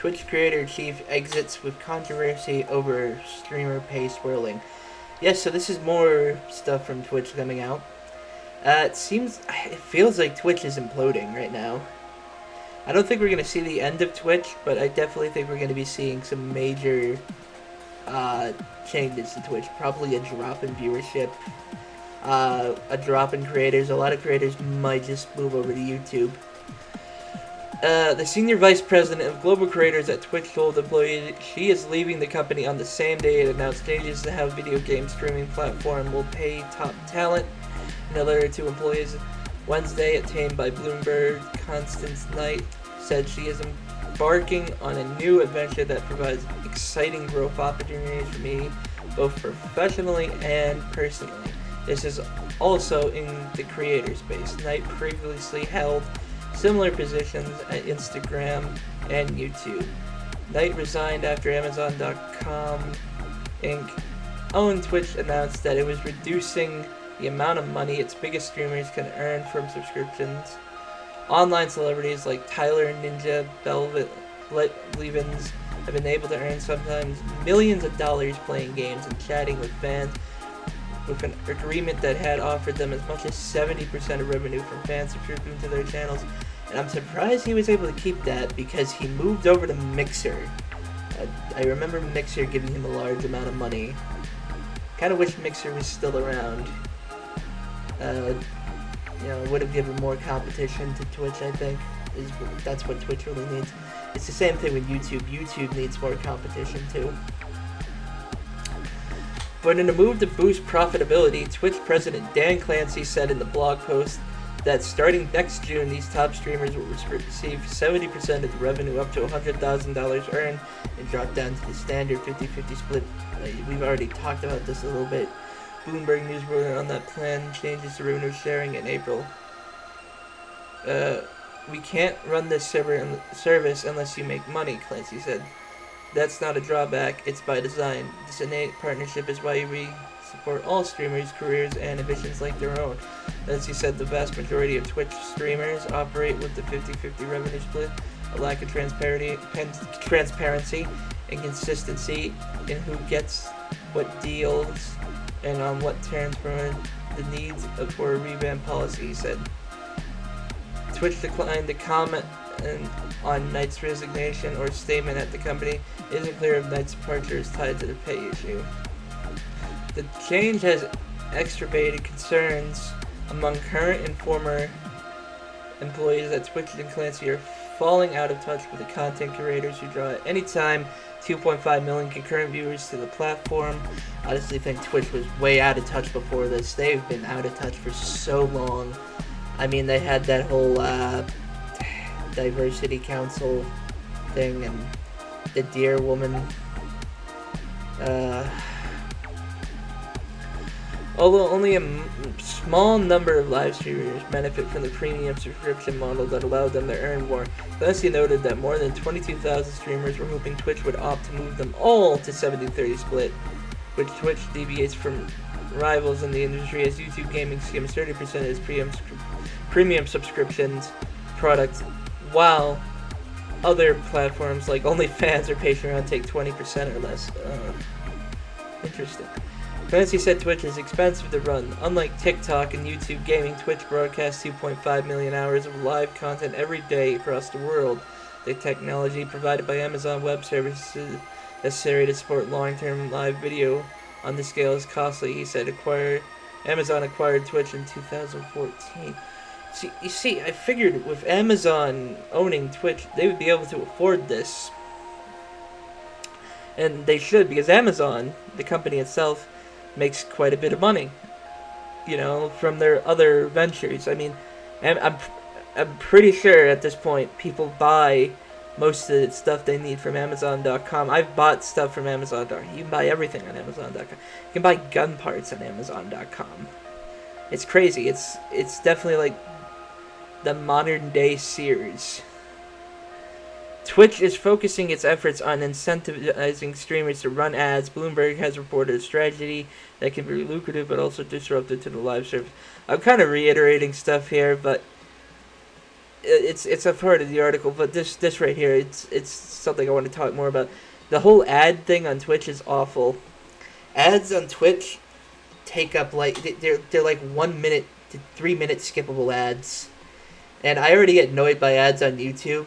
Twitch creator chief exits with controversy over streamer pay swirling. Yes, so this is more stuff from Twitch coming out. It feels like Twitch is imploding right now. I don't think we're going to see the end of Twitch, but I definitely think we're going to be seeing some major changes to Twitch. Probably a drop in viewership, a drop in creators. A lot of creators might just move over to YouTube. The senior vice president of global creators at Twitch told employees she is leaving the company on the same day it announced changes to how video game streaming platform will pay top talent. In a letter to employees Wednesday, obtained by Bloomberg, Constance Knight said she is embarking on a new adventure that provides exciting growth opportunities for me, both professionally and personally. This is also in the creator space. Knight previously held similar positions at Instagram and YouTube. Knight resigned after Amazon.com Inc. owned Twitch announced that it was reducing the amount of money its biggest streamers can earn from subscriptions. Online celebrities like Tyler Ninja Levins have been able to earn sometimes millions of dollars playing games and chatting with fans, with an agreement that had offered them as much as 70% of revenue from fans subscribing to their channels. And I'm surprised he was able to keep that because he moved over to Mixer. I remember Mixer giving him a large amount of money. Kind of wish Mixer was still around. It would have given more competition to Twitch, I think. That's what Twitch really needs. It's the same thing with YouTube. YouTube needs more competition too. But in a move to boost profitability, Twitch president Dan Clancy said in the blog post that starting next June, these top streamers will receive 70% of the revenue up to $100,000 earned and drop down to the standard 50-50 split. We've already talked about this a little bit. Bloomberg News wrote on that plan changes to revenue sharing in April. We can't run this service unless you make money, Clancy said. That's not a drawback, it's by design. This innate partnership is why we support all streamers' careers and ambitions like their own. Clancy said the vast majority of Twitch streamers operate with the 50-50 revenue split, a lack of transparency and consistency in who gets what deals and on what terms from the needs for a revamp policy, he said. Twitch declined to comment on Knight's resignation or statement at the company. It isn't clear if Knight's departure is tied to the pay issue. The change has exacerbated concerns among current and former employees that Twitch and Clancy are falling out of touch with the content curators who draw at any time 2.5 million concurrent viewers to the platform. I honestly think Twitch was way out of touch before this. They've been out of touch for so long. I mean, they had that whole diversity council thing and the Dear Woman. Although only a small number of live streamers benefit from the premium subscription model that allowed them to earn more, Clancy noted that more than 22,000 streamers were hoping Twitch would opt to move them all to 70-30 split, which Twitch deviates from rivals in the industry as YouTube Gaming skims 30% of its premium subscriptions product, while other platforms like OnlyFans or Patreon take 20% or less. Interesting. Clancy said Twitch is expensive to run. Unlike TikTok and YouTube Gaming, Twitch broadcasts 2.5 million hours of live content every day across the world. The technology provided by Amazon Web Services necessary to support long-term live video on this scale is costly, he said. Amazon acquired Twitch in 2014. See, I figured with Amazon owning Twitch, they would be able to afford this. And they should, because Amazon, the company itself, makes quite a bit of money, from their other ventures. I mean, I'm pretty sure at this point people buy most of the stuff they need from Amazon.com. I've bought stuff from Amazon.com. You can buy everything on Amazon.com. You can buy gun parts on Amazon.com. It's crazy. It's definitely like the modern day Sears. Twitch is focusing its efforts on incentivizing streamers to run ads. Bloomberg has reported a strategy that can be lucrative but also disruptive to the live service. I'm kind of reiterating stuff here, but it's a part of the article, but this right here, it's something I want to talk more about. The whole ad thing on Twitch is awful. Ads on Twitch take up like they're like 1 minute to 3 minute skippable ads, and I already get annoyed by ads on YouTube,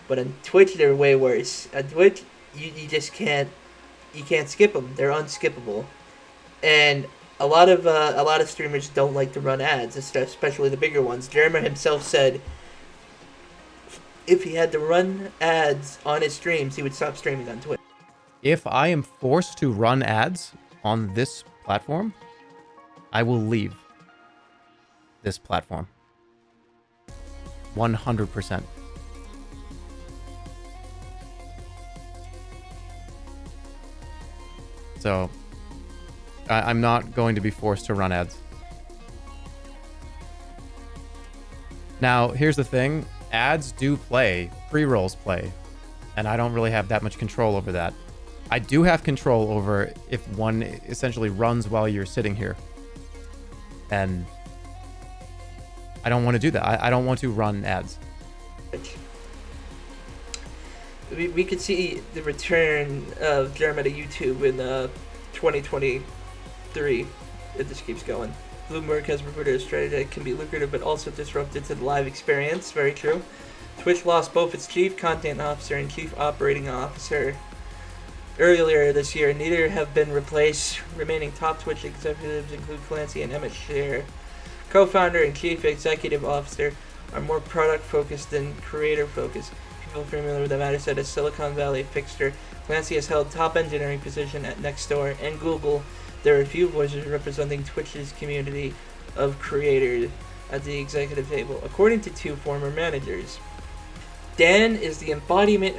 but on Twitch they're way worse. On Twitch, you just can't skip them. They're unskippable, and a lot of streamers don't like to run ads, especially the bigger ones. Jeremy himself said if he had to run ads on his streams, he would stop streaming on Twitch. If I am forced to run ads on this platform, I will leave this platform. 100%. So, I'm not going to be forced to run ads. Now, here's the thing. Ads do play. Pre-rolls play. And I don't really have that much control over that. I do have control over if one essentially runs while you're sitting here. And I don't want to do that. I don't want to run ads. We could see the return of Jeremy to YouTube in 2023 if this keeps going. Bloomberg has reported a strategy that can be lucrative but also disruptive to the live experience. Very true. Twitch lost both its chief content officer and chief operating officer earlier this year. Neither have been replaced. Remaining top Twitch executives include Clancy and Emmett Shear. Co-founder and chief executive officer are more product-focused than creator-focused. People familiar with the matter said a Silicon Valley fixture. Clancy has held top engineering position at Nextdoor and Google. There are a few voices representing Twitch's community of creators at the executive table, according to two former managers. Dan is the embodiment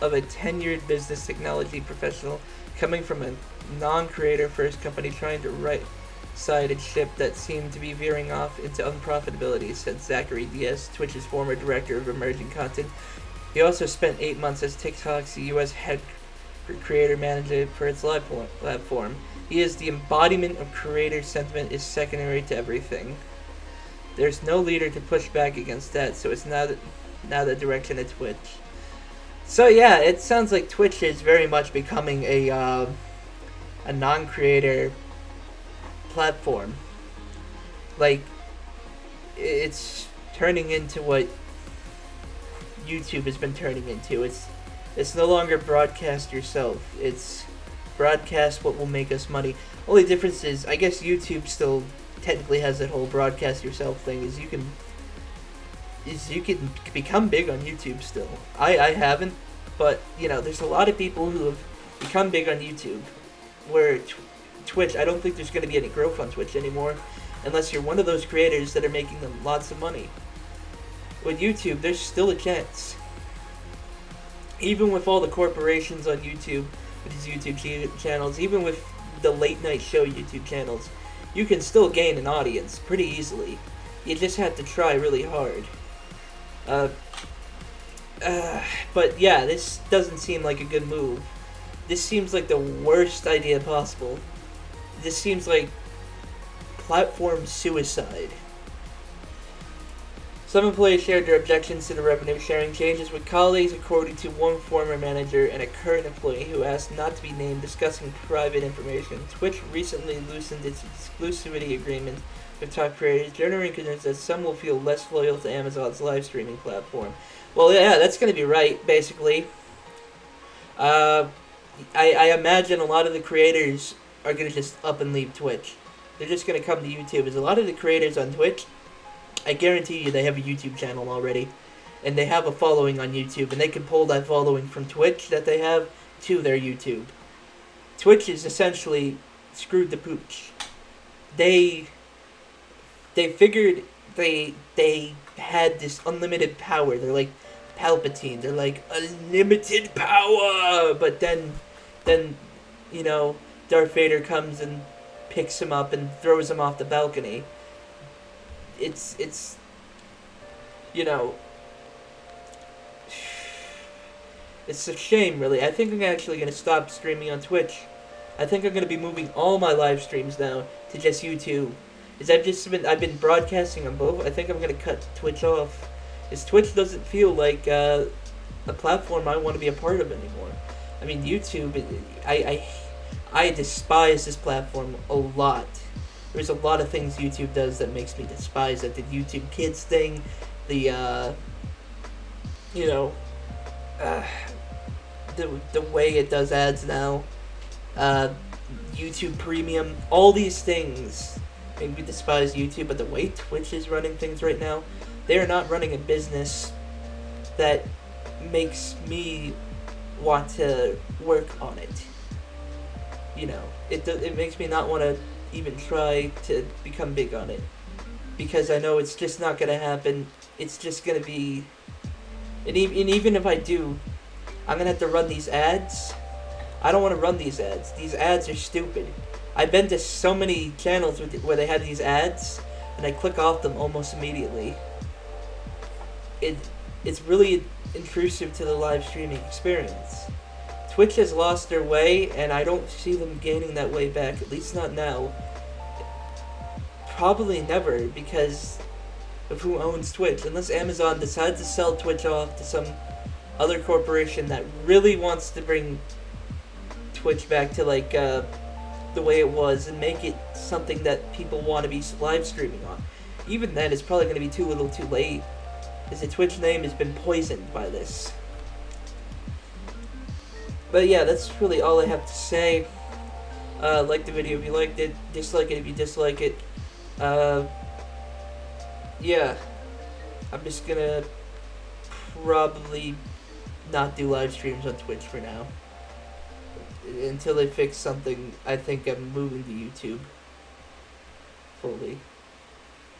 of a tenured business technology professional coming from a non-creator first company trying to right-side a ship that seemed to be veering off into unprofitability, said Zachary Diaz, Twitch's former director of emerging content. He also spent 8 months as TikTok's U.S. head creator manager for its live platform. He is the embodiment of creator sentiment is secondary to everything. There's no leader to push back against that, so it's now the direction of Twitch. So yeah, it sounds like Twitch is very much becoming a non-creator platform. Like, it's turning into what YouTube has been turning into. It's no longer broadcast yourself. It's broadcast what will make us money. Only difference is, I guess YouTube still technically has that whole broadcast yourself thing. Is you can become big on YouTube still. I haven't, but you know, there's a lot of people who have become big on YouTube. Where Twitch, I don't think there's going to be any growth on Twitch anymore, unless you're one of those creators that are making them lots of money. With YouTube, there's still a chance. Even with all the corporations on YouTube, with these YouTube channels, even with the late night show YouTube channels, you can still gain an audience pretty easily. You just have to try really hard. But yeah, this doesn't seem like a good move. This seems like the worst idea possible. This seems like platform suicide. Some employees shared their objections to the revenue sharing changes with colleagues, according to one former manager and a current employee who asked not to be named discussing private information. Twitch recently loosened its exclusivity agreement with top creators, generating concerns that some will feel less loyal to Amazon's live streaming platform. Well, yeah, that's going to be right, basically. I imagine a lot of the creators are going to just up and leave Twitch. They're just going to come to YouTube. As a lot of the creators on Twitch, I guarantee you they have a YouTube channel already. And they have a following on YouTube. And they can pull that following from Twitch that they have to their YouTube. Twitch is essentially screwed the pooch. They figured they had this unlimited power. They're like Palpatine. They're like unlimited power. But then you know, Darth Vader comes and picks him up and throws him off the balcony. It's you know, it's a shame, really. I think I'm actually going to stop streaming on Twitch. I think I'm going to be moving all my live streams now to just YouTube. I've been broadcasting on both. I think I'm going to cut Twitch off is Twitch doesn't feel like a platform I want to be a part of anymore. I mean, YouTube, I despise this platform a lot. There's a lot of things YouTube does that makes me despise it. The YouTube Kids thing, the you know, uh, the way it does ads now, uh, YouTube Premium, all these things make me despise YouTube. But the way Twitch is running things right now, they are not running a business that makes me want to work on it. You know, it makes me not want to even try to become big on it, because I know it's just not gonna happen. It's just gonna be, and even if I do, I'm gonna have to run these ads. I don't want to run these ads. These ads are stupid. I've been to so many channels where they have these ads, and I click off them almost immediately. It's really intrusive to the live streaming experience. Twitch has lost their way, and I don't see them gaining that way back, at least not now. Probably never, because of who owns Twitch. Unless Amazon decides to sell Twitch off to some other corporation that really wants to bring Twitch back to like the way it was and make it something that people want to be live streaming on. Even then, it's probably going to be too little too late, as the Twitch name has been poisoned by this. But yeah, that's really all I have to say. Like the video if you liked it, dislike it if you dislike it. Yeah, I'm just gonna probably not do live streams on Twitch for now. Until they fix something, I think I'm moving to YouTube fully.